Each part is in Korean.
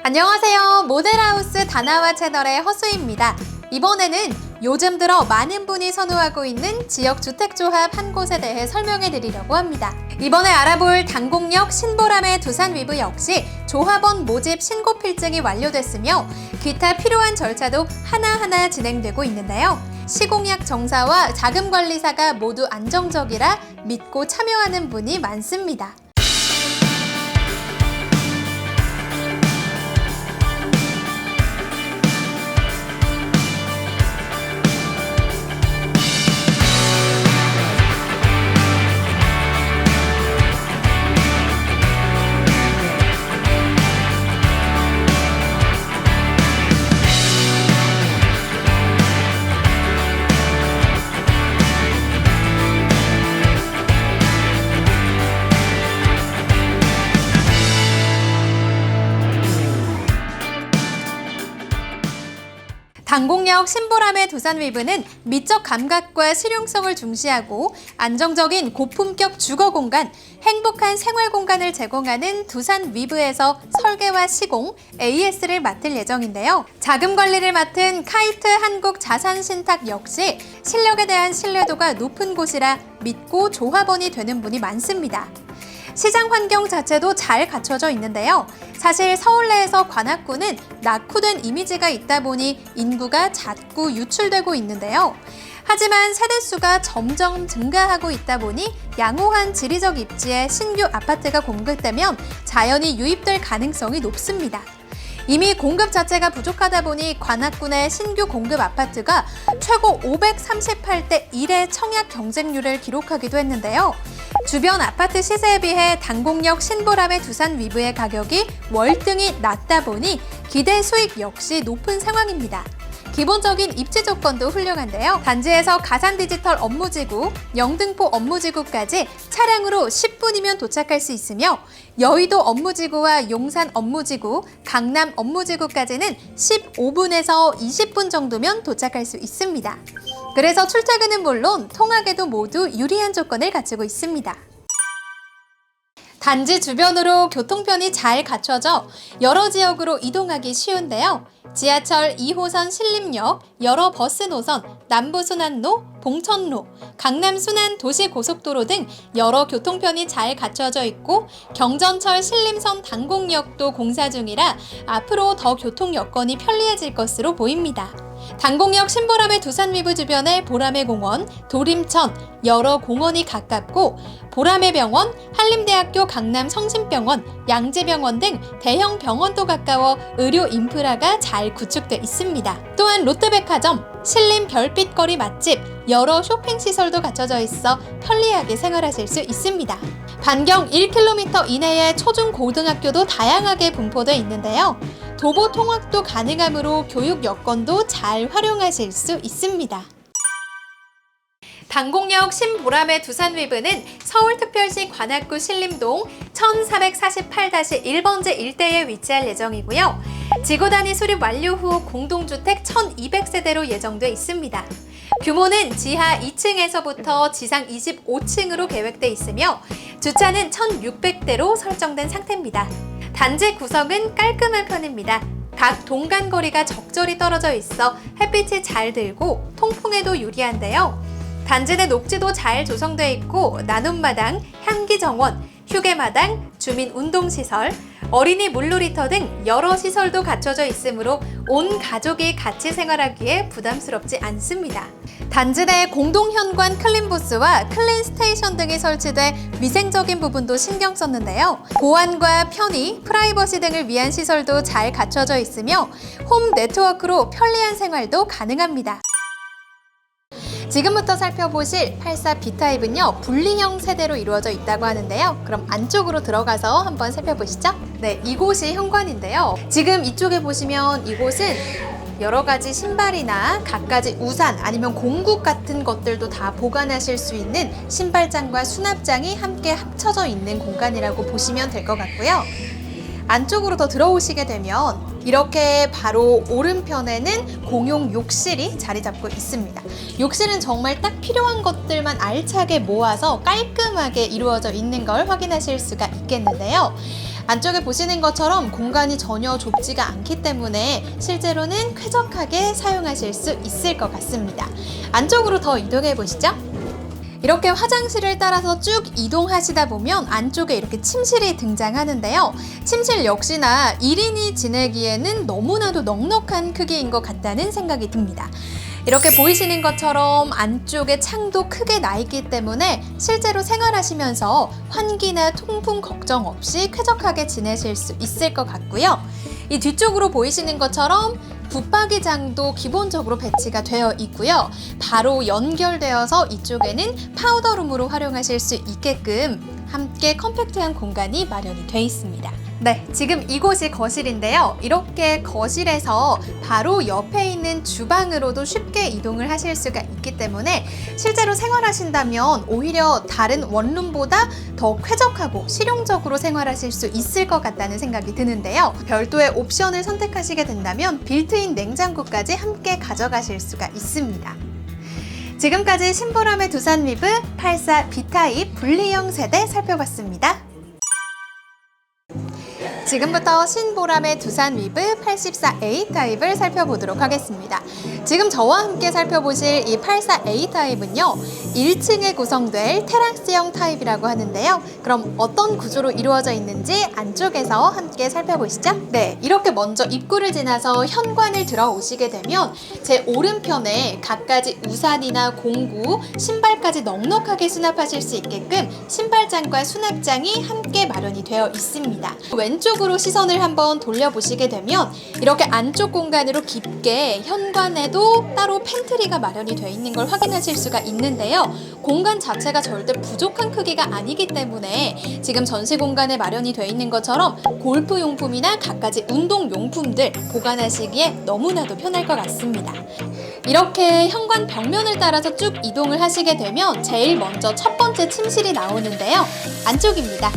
안녕하세요. 모델하우스 다나와 채널의 허수입니다. 이번에는 요즘 들어 많은 분이 선호하고 있는 지역 주택조합 한 곳에 대해 설명해 드리려고 합니다. 이번에 알아볼 당곡역 신보람의 두산위브 역시 조합원 모집 신고 필증이 완료됐으며 기타 필요한 절차도 하나하나 진행되고 있는데요. 시공약 정사와 자금관리사가 모두 안정적이라 믿고 참여하는 분이 많습니다. 당곡역 신보람의 두산위브는 미적 감각과 실용성을 중시하고 안정적인 고품격 주거 공간, 행복한 생활 공간을 제공하는 두산위브에서 설계와 시공, AS를 맡을 예정인데요. 자금 관리를 맡은 카이트 한국자산신탁 역시 실력에 대한 신뢰도가 높은 곳이라 믿고 조합원이 되는 분이 많습니다. 시장 환경 자체도 잘 갖춰져 있는데요. 사실 서울 내에서 관악구는 낙후된 이미지가 있다 보니 인구가 자꾸 유출되고 있는데요. 하지만 세대수가 점점 증가하고 있다 보니 양호한 지리적 입지에 신규 아파트가 공급되면 자연히 유입될 가능성이 높습니다. 이미 공급 자체가 부족하다 보니 관악구 내 신규 공급 아파트가 최고 538대 1의 청약 경쟁률을 기록하기도 했는데요. 주변 아파트 시세에 비해 당곡역 신보람의 두산위브의 가격이 월등히 낮다 보니 기대 수익 역시 높은 상황입니다. 기본적인 입지 조건도 훌륭한데요. 단지에서 가산 디지털 업무지구, 영등포 업무지구까지 차량으로 10분이면 도착할 수 있으며 여의도 업무지구와 용산 업무지구, 강남 업무지구까지는 15분에서 20분 정도면 도착할 수 있습니다. 그래서 출퇴근은 물론 통학에도 모두 유리한 조건을 갖추고 있습니다. 단지 주변으로 교통편이 잘 갖춰져 여러 지역으로 이동하기 쉬운데요. 지하철 2호선 신림역, 여러 버스 노선, 남부순환로, 봉천로, 강남순환 도시고속도로 등 여러 교통편이 잘 갖춰져 있고 경전철 신림선 당곡역도 공사 중이라 앞으로 더 교통 여건이 편리해질 것으로 보입니다. 당곡역 신보람의 두산위브 주변에 보람의 공원, 도림천, 여러 공원이 가깝고 보람의 병원, 한림대학교 강남 성심병원, 양재병원 등 대형 병원도 가까워 의료 인프라가 잘 구축돼 있습니다. 또한 롯데백화점, 신림 별빛거리 맛집, 여러 쇼핑시설도 갖춰져 있어 편리하게 생활하실 수 있습니다. 반경 1km 이내에 초중고등학교도 다양하게 분포되어 있는데요. 도보 통학도 가능하므로 교육 여건도 잘 활용하실 수 있습니다. 당곡역 신보람의 두산위브는 서울특별시 관악구 신림동 1448-1번지 일대에 위치할 예정이고요. 지구단위 수립 완료 후 공동주택 1200세대로 예정돼 있습니다. 규모는 지하 2층에서부터 지상 25층으로 계획돼 있으며 주차는 1600대로 설정된 상태입니다. 단지 구성은 깔끔한 편입니다. 각 동간거리가 적절히 떨어져 있어 햇빛이 잘 들고 통풍에도 유리한데요. 단지 내 녹지도 잘 조성되어 있고 나눔마당, 향기정원, 휴게마당, 주민운동시설, 어린이 물놀이터 등 여러 시설도 갖춰져 있으므로 온 가족이 같이 생활하기에 부담스럽지 않습니다. 단지 내 공동현관 클린부스와 클린스테이션 등이 설치돼 위생적인 부분도 신경 썼는데요. 보안과 편의, 프라이버시 등을 위한 시설도 잘 갖춰져 있으며 홈 네트워크로 편리한 생활도 가능합니다. 지금부터 살펴보실 84B타입은요, 분리형 세대로 이루어져 있다고 하는데요. 그럼 안쪽으로 들어가서 한번 살펴보시죠. 네, 이곳이 현관인데요. 지금 이쪽에 보시면 이곳은 여러 가지 신발이나 갖가지 우산 아니면 공구 같은 것들도 다 보관하실 수 있는 신발장과 수납장이 함께 합쳐져 있는 공간이라고 보시면 될 것 같고요. 안쪽으로 더 들어오시게 되면 이렇게 바로 오른편에는 공용 욕실이 자리 잡고 있습니다. 욕실은 정말 딱 필요한 것들만 알차게 모아서 깔끔하게 이루어져 있는 걸 확인하실 수가 있겠는데요. 안쪽에 보시는 것처럼 공간이 전혀 좁지가 않기 때문에 실제로는 쾌적하게 사용하실 수 있을 것 같습니다. 안쪽으로 더 이동해 보시죠. 이렇게 화장실을 따라서 쭉 이동하시다 보면 안쪽에 이렇게 침실이 등장하는데요. 침실 역시나 1인이 지내기에는 너무나도 넉넉한 크기인 것 같다는 생각이 듭니다. 이렇게 보이시는 것처럼 안쪽에 창도 크게 나 있기 때문에 실제로 생활하시면서 환기나 통풍 걱정 없이 쾌적하게 지내실 수 있을 것 같고요. 이 뒤쪽으로 보이시는 것처럼 붙박이장도 기본적으로 배치가 되어 있고요. 바로 연결되어서 이쪽에는 파우더룸으로 활용하실 수 있게끔 함께 컴팩트한 공간이 마련이 되어 있습니다. 네, 지금 이곳이 거실인데요. 이렇게 거실에서 바로 옆에 있는 주방으로도 쉽게 이동을 하실 수가 있기 때문에 실제로 생활하신다면 오히려 다른 원룸보다 더 쾌적하고 실용적으로 생활하실 수 있을 것 같다는 생각이 드는데요. 별도의 옵션을 선택하시게 된다면 빌트인 냉장고까지 함께 가져가실 수가 있습니다. 지금까지 신보람의 두산 위브 84 B타입 분리형 세대 살펴봤습니다. 지금부터 신보람의 두산 위브 84A 타입을 살펴보도록 하겠습니다. 지금 저와 함께 살펴보실 이 84A 타입은요, 1층에 구성될 테라스형 타입이라고 하는데요. 그럼 어떤 구조로 이루어져 있는지 안쪽에서 함께 살펴보시죠. 네, 이렇게 먼저 입구를 지나서 현관을 들어오시게 되면 제 오른편에 갖가지 우산이나 공구, 신발까지 넉넉하게 수납하실 수 있게끔 신발장과 수납장이 함께 마련이 되어 있습니다. 왼쪽으로 시선을 한번 돌려보시게 되면 이렇게 안쪽 공간으로 깊게 현관에도 따로 팬트리가 마련이 되어 있는 걸 확인하실 수가 있는데요. 공간 자체가 절대 부족한 크기가 아니기 때문에 지금 전시 공간에 마련이 되어 있는 것처럼 골프용품이나 갖가지 운동용품들 보관하시기에 너무나도 편할 것 같습니다. 이렇게 현관 벽면을 따라서 쭉 이동을 하시게 되면 제일 먼저 첫 번째 침실이 나오는데요. 안쪽입니다.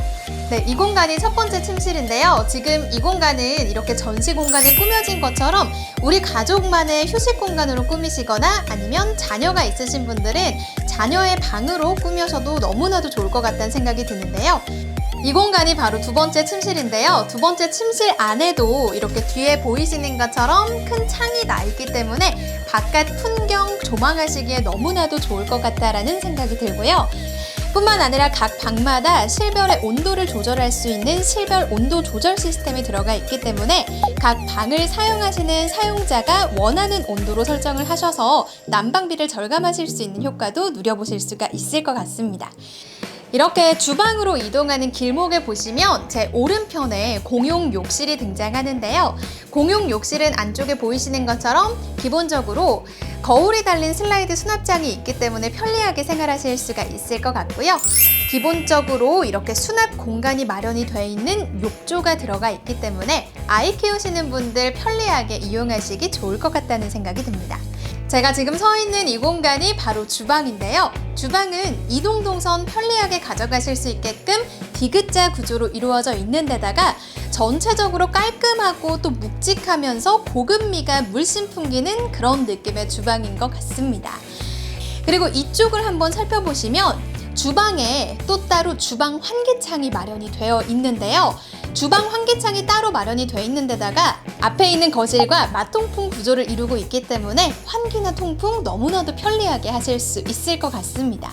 네, 이 공간이 첫 번째 침실인데요. 지금 이 공간은 이렇게 전시 공간에 꾸며진 것처럼 우리 가족만의 휴식 공간으로 꾸미시거나 아니면 자녀가 있으신 분들은 자녀의 방으로 꾸며셔도 너무나도 좋을 것 같다는 생각이 드는데요. 이 공간이 바로 두 번째 침실인데요. 두 번째 침실 안에도 이렇게 뒤에 보이시는 것처럼 큰 창이 나 있기 때문에 바깥 풍경 조망하시기에 너무나도 좋을 것 같다라는 생각이 들고요. 뿐만 아니라 각 방마다 실별의 온도를 조절할 수 있는 실별 온도 조절 시스템이 들어가 있기 때문에 각 방을 사용하시는 사용자가 원하는 온도로 설정을 하셔서 난방비를 절감하실 수 있는 효과도 누려보실 수가 있을 것 같습니다. 이렇게 주방으로 이동하는 길목에 보시면 제 오른편에 공용 욕실이 등장하는데요. 공용 욕실은 안쪽에 보이시는 것처럼 기본적으로 거울이 달린 슬라이드 수납장이 있기 때문에 편리하게 생활하실 수가 있을 것 같고요. 기본적으로 이렇게 수납 공간이 마련이 되어 있는 욕조가 들어가 있기 때문에 아이 키우시는 분들 편리하게 이용하시기 좋을 것 같다는 생각이 듭니다. 제가 지금 서 있는 이 공간이 바로 주방인데요. 주방은 이동 동선 편리하게 가져가실 수 있게끔 디귿자 구조로 이루어져 있는 데다가 전체적으로 깔끔하고 또 묵직하면서 고급미가 물씬 풍기는 그런 느낌의 주방인 것 같습니다. 그리고 이쪽을 한번 살펴보시면 주방에 또 따로 주방 환기창이 마련이 되어 있는데요. 주방 환기창이 따로 마련이 되어 있는 데다가 앞에 있는 거실과 마통풍 구조를 이루고 있기 때문에 환기나 통풍 너무나도 편리하게 하실 수 있을 것 같습니다.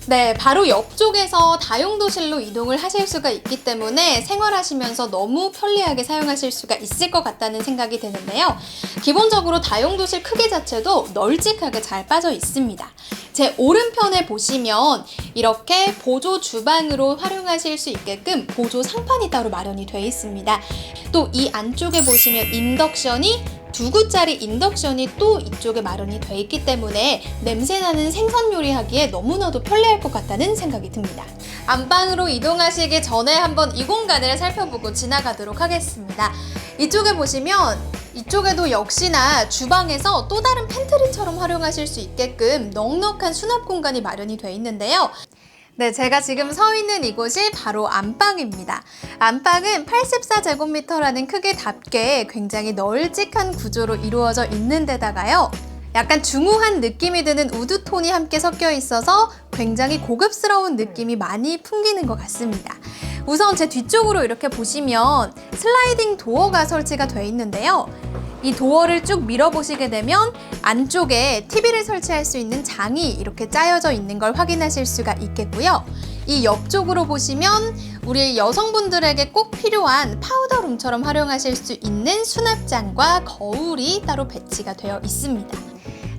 네, 바로 옆쪽에서 다용도실로 이동을 하실 수가 있기 때문에 생활하시면서 너무 편리하게 사용하실 수가 있을 것 같다는 생각이 드는데요. 기본적으로 다용도실 크기 자체도 널찍하게 잘 빠져 있습니다. 제 오른편에 보시면 이렇게 보조 주방으로 활용하실 수 있게끔 보조 상판이 따로 마련이 되어 있습니다. 또 이 안쪽에 보시면 인덕션이 2구짜리 인덕션이 또 이쪽에 마련이 되어 있기 때문에 냄새나는 생선 요리하기에 너무나도 편리할 것 같다는 생각이 듭니다. 안방으로 이동하시기 전에 한번 이 공간을 살펴보고 지나가도록 하겠습니다. 이쪽에 보시면 이쪽에도 역시나 주방에서 또 다른 팬트리처럼 활용하실 수 있게끔 넉넉한 수납 공간이 마련이 되어 있는데요. 네, 제가 지금 서 있는 이곳이 바로 안방입니다. 안방은 84제곱미터라는 크기답게 굉장히 널찍한 구조로 이루어져 있는 데다가요. 약간 중후한 느낌이 드는 우드톤이 함께 섞여 있어서 굉장히 고급스러운 느낌이 많이 풍기는 것 같습니다. 우선 제 뒤쪽으로 이렇게 보시면 슬라이딩 도어가 설치가 되어 있는데요. 이 도어를 쭉 밀어보시게 되면 안쪽에 TV를 설치할 수 있는 장이 이렇게 짜여져 있는 걸 확인하실 수가 있겠고요. 이 옆쪽으로 보시면 우리 여성분들에게 꼭 필요한 파우더룸처럼 활용하실 수 있는 수납장과 거울이 따로 배치가 되어 있습니다.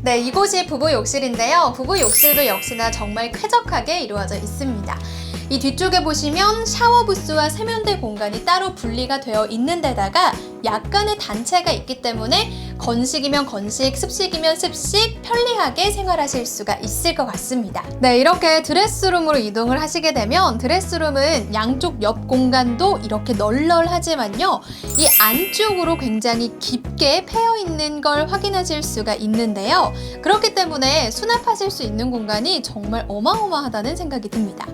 네, 이곳이 부부 욕실인데요. 부부 욕실도 역시나 정말 쾌적하게 이루어져 있습니다. 이 뒤쪽에 보시면 샤워 부스와 세면대 공간이 따로 분리가 되어 있는 데다가 약간의 단체가 있기 때문에 건식이면 건식, 습식이면 습식 편리하게 생활하실 수가 있을 것 같습니다. 네, 이렇게 드레스룸으로 이동을 하시게 되면 드레스룸은 양쪽 옆 공간도 이렇게 널널하지만요. 이 안쪽으로 굉장히 깊게 패여 있는 걸 확인하실 수가 있는데요. 그렇기 때문에 수납하실 수 있는 공간이 정말 어마어마하다는 생각이 듭니다.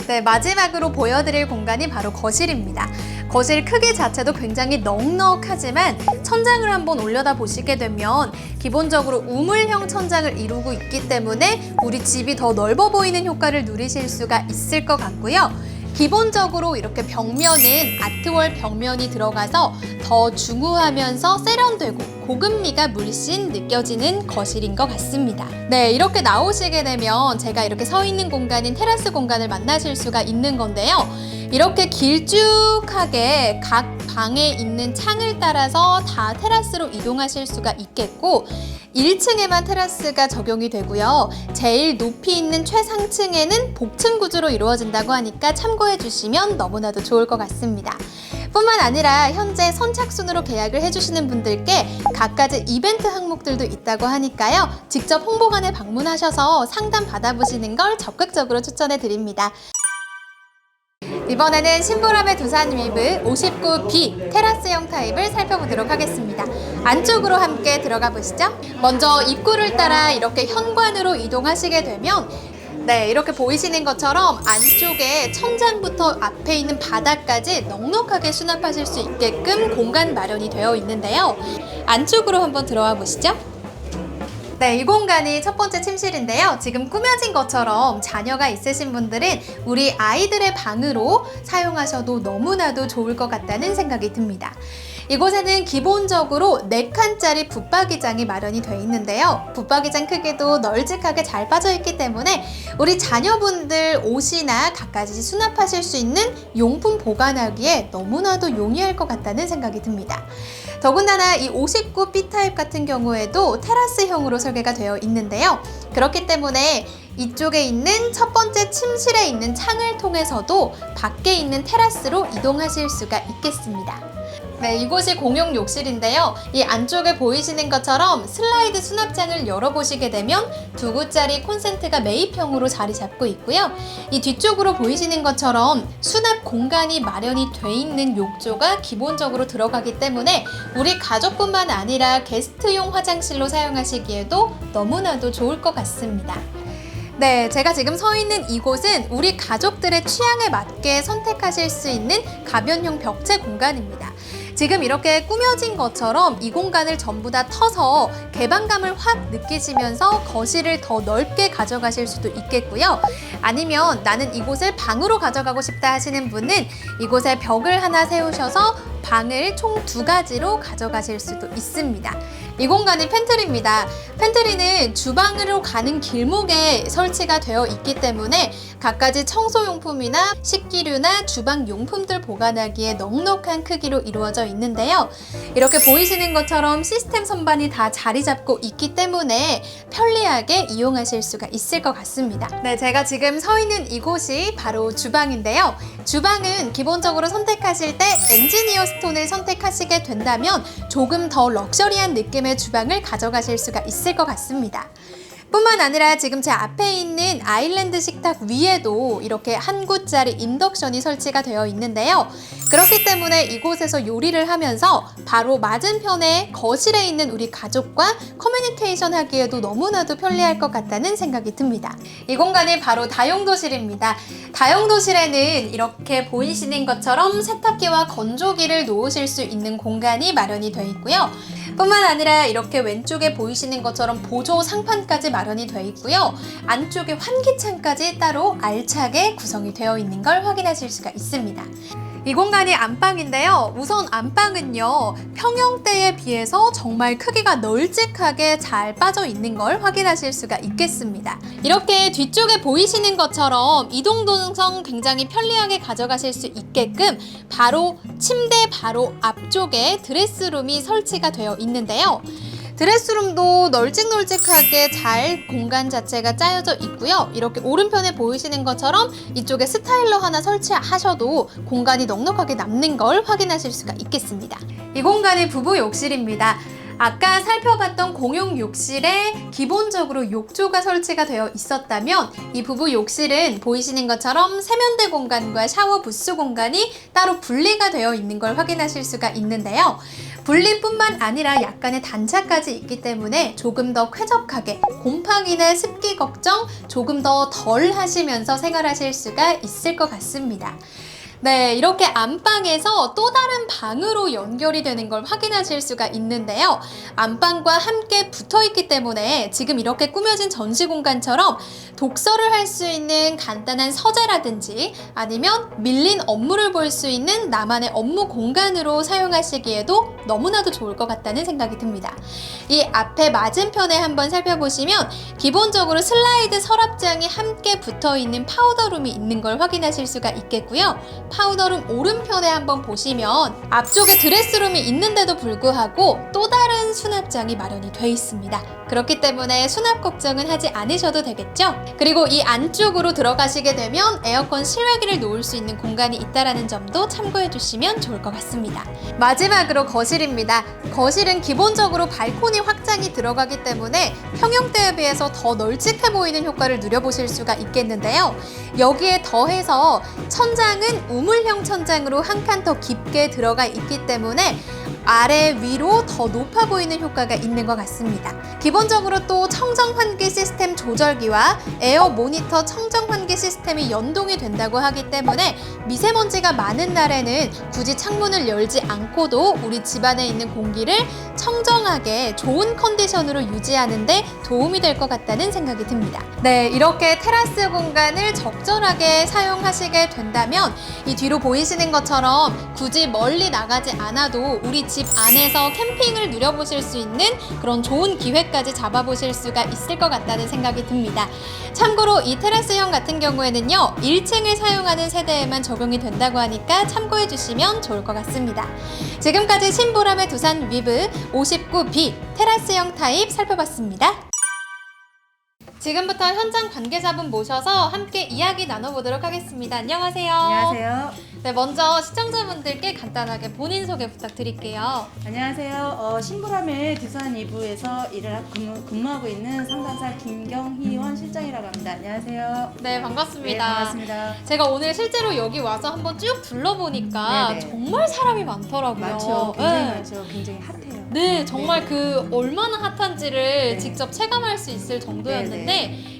네, 마지막으로 보여드릴 공간이 바로 거실입니다. 거실 크기 자체도 굉장히 넉넉하지만 천장을 한번 올려다 보시게 되면 기본적으로 우물형 천장을 이루고 있기 때문에 우리 집이 더 넓어 보이는 효과를 누리실 수가 있을 것 같고요. 기본적으로 이렇게 벽면은 아트월 벽면이 들어가서 더 중후하면서 세련되고 고급미가 물씬 느껴지는 거실인 것 같습니다. 네, 이렇게 나오시게 되면 제가 이렇게 서 있는 공간인 테라스 공간을 만나실 수가 있는 건데요. 이렇게 길쭉하게 각 방에 있는 창을 따라서 다 테라스로 이동하실 수가 있겠고 1층에만 테라스가 적용이 되고요. 제일 높이 있는 최상층에는 복층 구조로 이루어진다고 하니까 참고해 주시면 너무나도 좋을 것 같습니다. 뿐만 아니라 현재 선착순으로 계약을 해주시는 분들께 갖가지 이벤트 항목들도 있다고 하니까요. 직접 홍보관에 방문하셔서 상담 받아보시는 걸 적극적으로 추천해 드립니다. 이번에는 신보람의 두산 위브 59B 테라스형 타입을 살펴보도록 하겠습니다. 안쪽으로 함께 들어가 보시죠. 먼저 입구를 따라 이렇게 현관으로 이동하시게 되면 네, 이렇게 보이시는 것처럼 안쪽에 천장부터 앞에 있는 바닥까지 넉넉하게 수납하실 수 있게끔 공간 마련이 되어 있는데요. 안쪽으로 한번 들어와 보시죠. 네, 이 공간이 첫 번째 침실인데요. 지금 꾸며진 것처럼 자녀가 있으신 분들은 우리 아이들의 방으로 사용하셔도 너무나도 좋을 것 같다는 생각이 듭니다. 이곳에는 기본적으로 4칸짜리 붙박이장이 마련이 되어 있는데요. 붙박이장 크기도 널찍하게 잘 빠져 있기 때문에 우리 자녀분들 옷이나 갖가지 수납하실 수 있는 용품 보관하기에 너무나도 용이할 것 같다는 생각이 듭니다. 더군다나 이 59B 타입 같은 경우에도 테라스형으로 설계가 되어 있는데요. 그렇기 때문에 이쪽에 있는 첫 번째 침실에 있는 창을 통해서도 밖에 있는 테라스로 이동하실 수가 있겠습니다. 네, 이곳이 공용 욕실인데요. 이 안쪽에 보이시는 것처럼 슬라이드 수납장을 열어보시게 되면 2구짜리 콘센트가 매입형으로 자리 잡고 있고요. 이 뒤쪽으로 보이시는 것처럼 수납 공간이 마련이 돼 있는 욕조가 기본적으로 들어가기 때문에 우리 가족뿐만 아니라 게스트용 화장실로 사용하시기에도 너무나도 좋을 것 같습니다. 네, 제가 지금 서 있는 이곳은 우리 가족들의 취향에 맞게 선택하실 수 있는 가변형 벽체 공간입니다. 지금 이렇게 꾸며진 것처럼 이 공간을 전부 다 터서 개방감을 확 느끼시면서 거실을 더 넓게 가져가실 수도 있겠고요. 아니면 나는 이곳을 방으로 가져가고 싶다 하시는 분은 이곳에 벽을 하나 세우셔서 방을 총 2가지로 가져가실 수도 있습니다. 이 공간이 팬트리입니다. 팬트리는 주방으로 가는 길목에 설치가 되어 있기 때문에 갖가지 청소용품이나 식기류나 주방용품들 보관하기에 넉넉한 크기로 이루어져 있는데요. 이렇게 보이시는 것처럼 시스템 선반이 다 자리 잡고 있기 때문에 편리하게 이용하실 수가 있을 것 같습니다. 네, 제가 지금 서 있는 이곳이 바로 주방인데요. 주방은 기본적으로 선택하실 때 엔지니어 스톤을 선택하시게 된다면 조금 더 럭셔리한 느낌의 주방을 가져가실 수가 있을 것 같습니다. 뿐만 아니라 지금 제 앞에 있는 아일랜드 식탁 위에도 이렇게 한 구짜리 인덕션이 설치가 되어 있는데요. 그렇기 때문에 이곳에서 요리를 하면서 바로 맞은편에 거실에 있는 우리 가족과 커뮤니케이션 하기에도 너무나도 편리할 것 같다는 생각이 듭니다. 이 공간이 바로 다용도실입니다. 다용도실에는 이렇게 보이시는 것처럼 세탁기와 건조기를 놓으실 수 있는 공간이 마련이 되어 있고요. 뿐만 아니라 이렇게 왼쪽에 보이시는 것처럼 보조 상판까지 마련이 되어 있고요. 안쪽에 환기창까지 따로 알차게 구성이 되어 있는 걸 확인하실 수가 있습니다. 이 공간이 안방인데요. 우선 안방은요, 평형대에 비해서 정말 크기가 널찍하게 잘 빠져 있는 걸 확인하실 수가 있겠습니다. 이렇게 뒤쪽에 보이시는 것처럼 이동 동성 굉장히 편리하게 가져가실 수 있게끔 바로 침대 바로 앞쪽에 드레스룸이 설치가 되어 있는데요. 드레스룸도 널찍널찍하게 잘 공간 자체가 짜여져 있고요. 이렇게 오른편에 보이시는 것처럼 이쪽에 스타일러 하나 설치하셔도 공간이 넉넉하게 남는 걸 확인하실 수가 있겠습니다. 이 공간이 부부 욕실입니다. 아까 살펴봤던 공용 욕실에 기본적으로 욕조가 설치가 되어 있었다면 이 부부 욕실은 보이시는 것처럼 세면대 공간과 샤워 부스 공간이 따로 분리가 되어 있는 걸 확인하실 수가 있는데요. 분리뿐만 아니라 약간의 단차까지 있기 때문에 조금 더 쾌적하게 곰팡이나 습기 걱정 조금 더 덜 하시면서 생활하실 수가 있을 것 같습니다. 네, 이렇게 안방에서 또 다른 방으로 연결이 되는 걸 확인하실 수가 있는데요. 안방과 함께 붙어 있기 때문에 지금 이렇게 꾸며진 전시 공간처럼 독서를 할 수 있는 간단한 서재라든지 아니면 밀린 업무를 볼 수 있는 나만의 업무 공간으로 사용하시기에도 너무나도 좋을 것 같다는 생각이 듭니다. 이 앞에 맞은편에 한번 살펴보시면 기본적으로 슬라이드 서랍장이 함께 붙어 있는 파우더룸이 있는 걸 확인하실 수가 있겠고요. 파우더룸 오른편에 한번 보시면 앞쪽에 드레스룸이 있는데도 불구하고 또 다른 수납장이 마련이 되어 있습니다. 그렇기 때문에 수납 걱정은 하지 않으셔도 되겠죠? 그리고 이 안쪽으로 들어가시게 되면 에어컨 실외기를 놓을 수 있는 공간이 있다는 점도 참고해 주시면 좋을 것 같습니다. 마지막으로 거실입니다. 거실은 기본적으로 발코니 확장이 들어가기 때문에 평형대에 비해서 더 널찍해 보이는 효과를 누려보실 수가 있겠는데요. 여기에 더해서 천장은 우물형 천장으로 한 칸 더 깊게 들어가 있기 때문에 아래 위로 더 높아 보이는 효과가 있는 것 같습니다. 기본적으로 또 청정 환기 시스템 조절기와 에어 모니터 청정 환기 시스템이 연동이 된다고 하기 때문에 미세먼지가 많은 날에는 굳이 창문을 열지 않고도 우리 집안에 있는 공기를 청정하게 좋은 컨디션으로 유지하는 데 도움이 될 것 같다는 생각이 듭니다. 네, 이렇게 테라스 공간을 적절하게 사용하시게 된다면 이 뒤로 보이시는 것처럼 굳이 멀리 나가지 않아도 우리 집 안에서 캠핑을 누려보실 수 있는 그런 좋은 기회까지 잡아보실 수가 있을 것 같다는 생각이 듭니다. 참고로 이 테라스형 같은 경우에는요, 1층을 사용하는 세대에만 적용이 된다고 하니까 참고해 주시면 좋을 것 같습니다. 지금까지 신보람의 두산 위브 59B 테라스형 타입 살펴봤습니다. 지금부터 현장 관계자분 모셔서 함께 이야기 나눠보도록 하겠습니다. 안녕하세요. 안녕하세요. 네, 먼저 시청자분들께 간단하게 본인 소개 부탁드릴게요. 안녕하세요. 신보람의 두산 2부에서 근무하고 있는 상담사 김경희원 실장이라고 합니다. 안녕하세요. 네, 반갑습니다. 네, 반갑습니다. 제가 오늘 실제로 여기 와서 한번 쭉 둘러보니까 네네. 정말 사람이 많더라고요. 많죠. 굉장히 네. 많죠. 굉장히 핫해요. 네, 정말 네. 그 얼마나 핫한지를 네. 직접 체감할 수 있을 정도였는데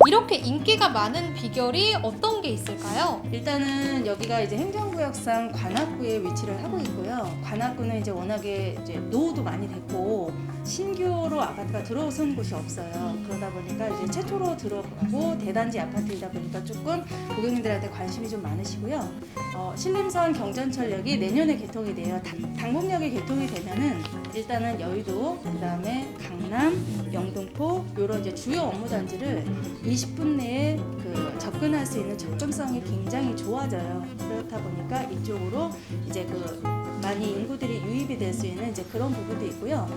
이렇게 인기가 많은 비결이 어떤 게 있을까요? 일단은 여기가 이제 행정구역상 관악구에 위치를 하고 있고요. 관악구는 이제 워낙에 이제 노후도 많이 됐고 신규로 아파트가 들어선 곳이 없어요. 그러다 보니까 이제 최초로 들어가고 대단지 아파트이다 보니까 조금 고객님들한테 관심이 좀 많으시고요. 신림선 경전철역이 내년에 개통이 돼요. 당곡역이 개통이 되면은 일단은 여의도, 그다음에 강남, 영등포 이런 이제 주요 업무 단지를 20분 내에 접근할 수 있는 접근성이 굉장히 좋아져요. 그렇다 보니까 이쪽으로 이제 많이 인구들이 유입이 될 수 있는 이제 그런 부분도 있고요.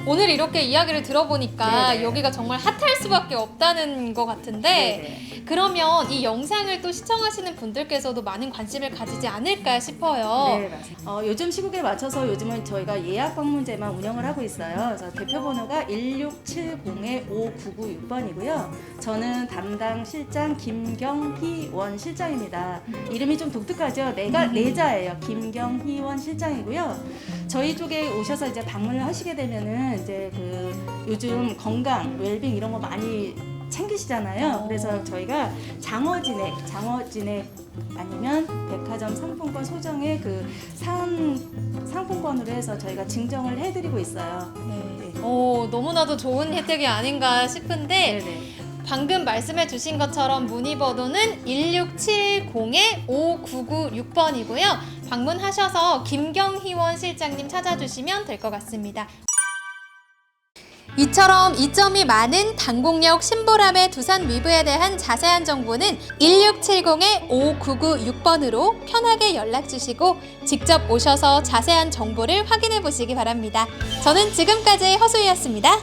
오늘 이렇게 이야기를 들어보니까 네네. 여기가 정말 핫할 수밖에 없다는 것 같은데 네네. 그러면 이 영상을 또 시청하시는 분들께서도 많은 관심을 가지지 않을까 싶어요. 네, 맞아요. 요즘 시국에 맞춰서 요즘은 저희가 예약 방문제만 운영을 하고 있어요. 그래서 대표 번호가 1670-5996번이고요. 저는 담당 실장 김경희원 실장입니다. 이름이 좀 독특하죠? 내자예요. 김경희원 실장이고요. 저희 쪽에 오셔서 이제 방문을 하시게 되면은 이제 그 요즘 건강, 웰빙 이런 거 많이 챙기시잖아요. 그래서 저희가 장어진액 아니면 백화점 상품권 소정의 그 상품권으로 해서 저희가 증정을 해드리고 있어요. 네. 너무나도 좋은 혜택이 아닌가 싶은데 네네. 방금 말씀해 주신 것처럼 문의 번호는 1670-5996번이고요. 방문하셔서 김경희원 실장님 찾아주시면 될 것 같습니다. 이처럼 이점이 많은 당곡역 신보람의 두산 위브에 대한 자세한 정보는 1670-5996번으로 편하게 연락 주시고 직접 오셔서 자세한 정보를 확인해 보시기 바랍니다. 저는 지금까지 허수희였습니다.